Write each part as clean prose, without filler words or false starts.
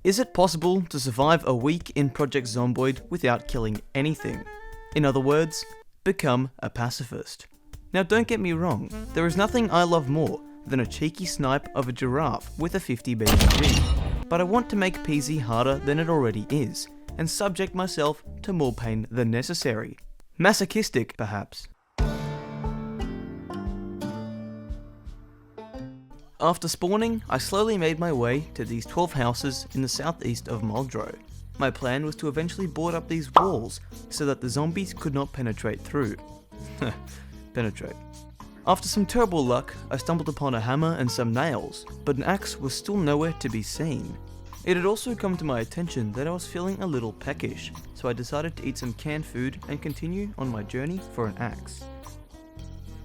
Is it possible to survive a week in Project Zomboid without killing anything? In other words, become a pacifist. Now don't get me wrong, there is nothing I love more than a cheeky snipe of a giraffe with a 50 BMG, but I want to make PZ harder than it already is, and subject myself to more pain than necessary. Masochistic, perhaps. After spawning, I slowly made my way to these 12 houses in the southeast of Muldrow. My plan was to eventually board up these walls so that the zombies could not penetrate through. Penetrate. After some terrible luck, I stumbled upon a hammer and some nails, but an axe was still nowhere to be seen. It had also come to my attention that I was feeling a little peckish, so I decided to eat some canned food and continue on my journey for an axe.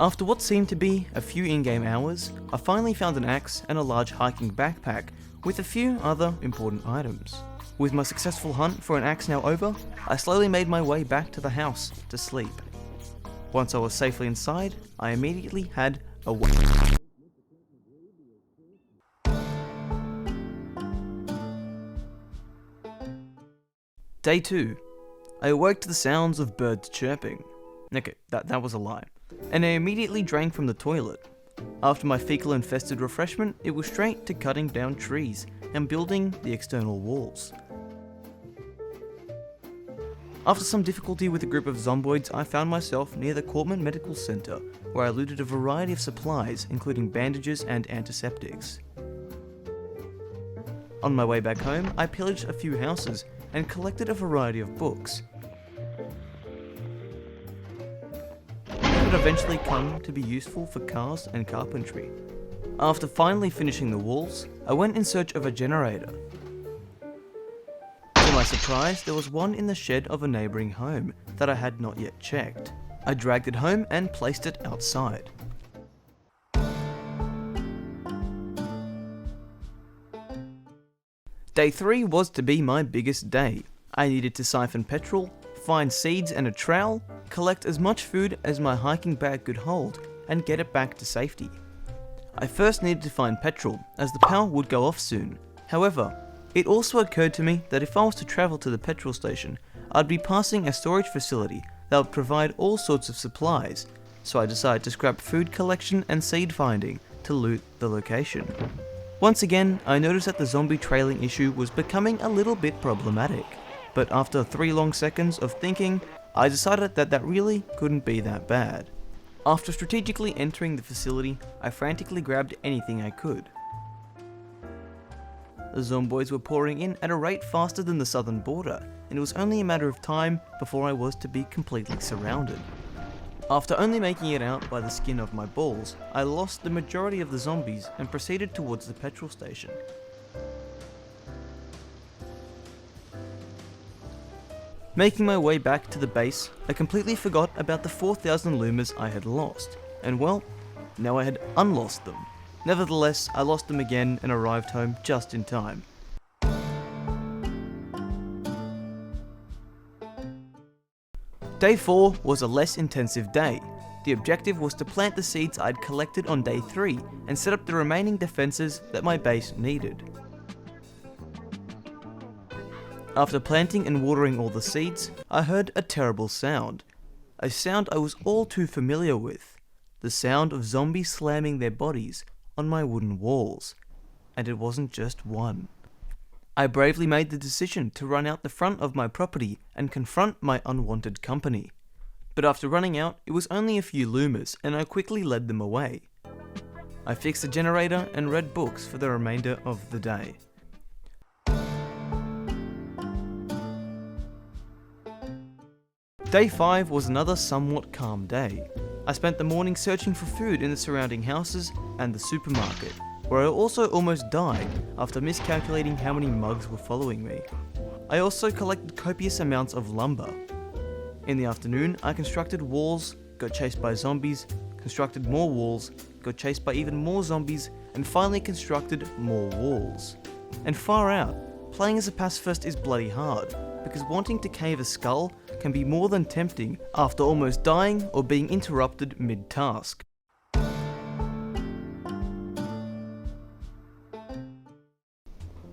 After what seemed to be a few in-game hours, I finally found an axe and a large hiking backpack with a few other important items. With my successful hunt for an axe now over, I slowly made my way back to the house to sleep. Once I was safely inside, I immediately had a Day 2. I awoke to the sounds of birds chirping. Okay, that was a lie. And I immediately drank from the toilet. After my fecal-infested refreshment, it was straight to cutting down trees and building the external walls. After some difficulty with a group of zomboids, I found myself near the Cortman Medical Center, where I looted a variety of supplies, including bandages and antiseptics. On my way back home, I pillaged a few houses and collected a variety of books. Would eventually come to be useful for cars and carpentry. After finally finishing the walls, I went in search of a generator. To my surprise, there was one in the shed of a neighbouring home that I had not yet checked. I dragged it home and placed it outside. Day 3 was to be my biggest day. I needed to siphon petrol, find seeds and a trowel, collect as much food as my hiking bag could hold, and get it back to safety. I first needed to find petrol, as the power would go off soon. However, it also occurred to me that if I was to travel to the petrol station, I'd be passing a storage facility that would provide all sorts of supplies, so I decided to scrap food collection and seed finding to loot the location. Once again, I noticed that the zombie trailing issue was becoming a little bit problematic, but after 3 long seconds of thinking, I decided that really couldn't be that bad. After strategically entering the facility, I frantically grabbed anything I could. The zomboids were pouring in at a rate faster than the southern border, and it was only a matter of time before I was to be completely surrounded. After only making it out by the skin of my balls, I lost the majority of the zombies and proceeded towards the petrol station. Making my way back to the base, I completely forgot about the 4,000 lumers I had lost, and well, now I had unlost them. Nevertheless, I lost them again and arrived home just in time. Day 4 was a less intensive day. The objective was to plant the seeds I'd collected on day 3 and set up the remaining defenses that my base needed. After planting and watering all the seeds, I heard a terrible sound. A sound I was all too familiar with. The sound of zombies slamming their bodies on my wooden walls. And it wasn't just one. I bravely made the decision to run out the front of my property and confront my unwanted company. But after running out, it was only a few lumers and I quickly led them away. I fixed the generator and read books for the remainder of the day. Day 5 was another somewhat calm day. I spent the morning searching for food in the surrounding houses and the supermarket, where I also almost died after miscalculating how many mugs were following me. I also collected copious amounts of lumber. In the afternoon, I constructed walls, got chased by zombies, constructed more walls, got chased by even more zombies, and finally constructed more walls. And far out, playing as a pacifist is bloody hard, because wanting to cave a skull can be more than tempting after almost dying or being interrupted mid-task.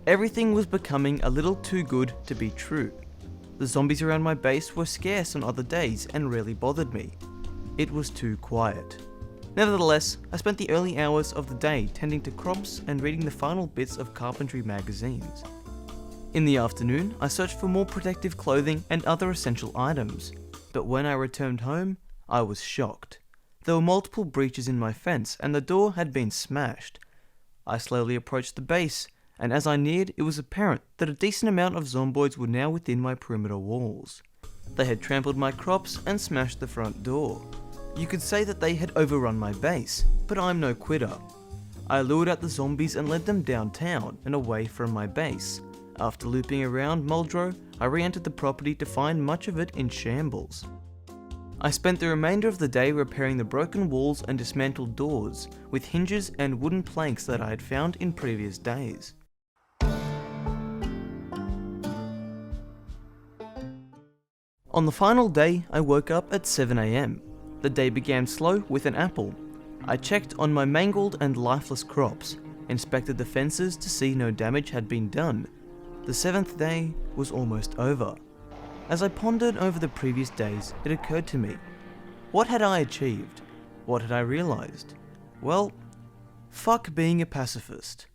Everything was becoming a little too good to be true. The zombies around my base were scarce on other days and rarely bothered me. It was too quiet. Nevertheless, I spent the early hours of the day tending to crops and reading the final bits of carpentry magazines. In the afternoon, I searched for more protective clothing and other essential items, but when I returned home, I was shocked. There were multiple breaches in my fence and the door had been smashed. I slowly approached the base, and as I neared, it was apparent that a decent amount of zomboids were now within my perimeter walls. They had trampled my crops and smashed the front door. You could say that they had overrun my base, but I'm no quitter. I lured out the zombies and led them downtown and away from my base. After looping around Muldrow, I re-entered the property to find much of it in shambles. I spent the remainder of the day repairing the broken walls and dismantled doors, with hinges and wooden planks that I had found in previous days. On the final day, I woke up at 7 AM. The day began slow with an apple. I checked on my mangled and lifeless crops, inspected the fences to see no damage had been done. The 7th day was almost over. As I pondered over the previous days, it occurred to me, what had I achieved? What had I realized? Well, fuck being a pacifist.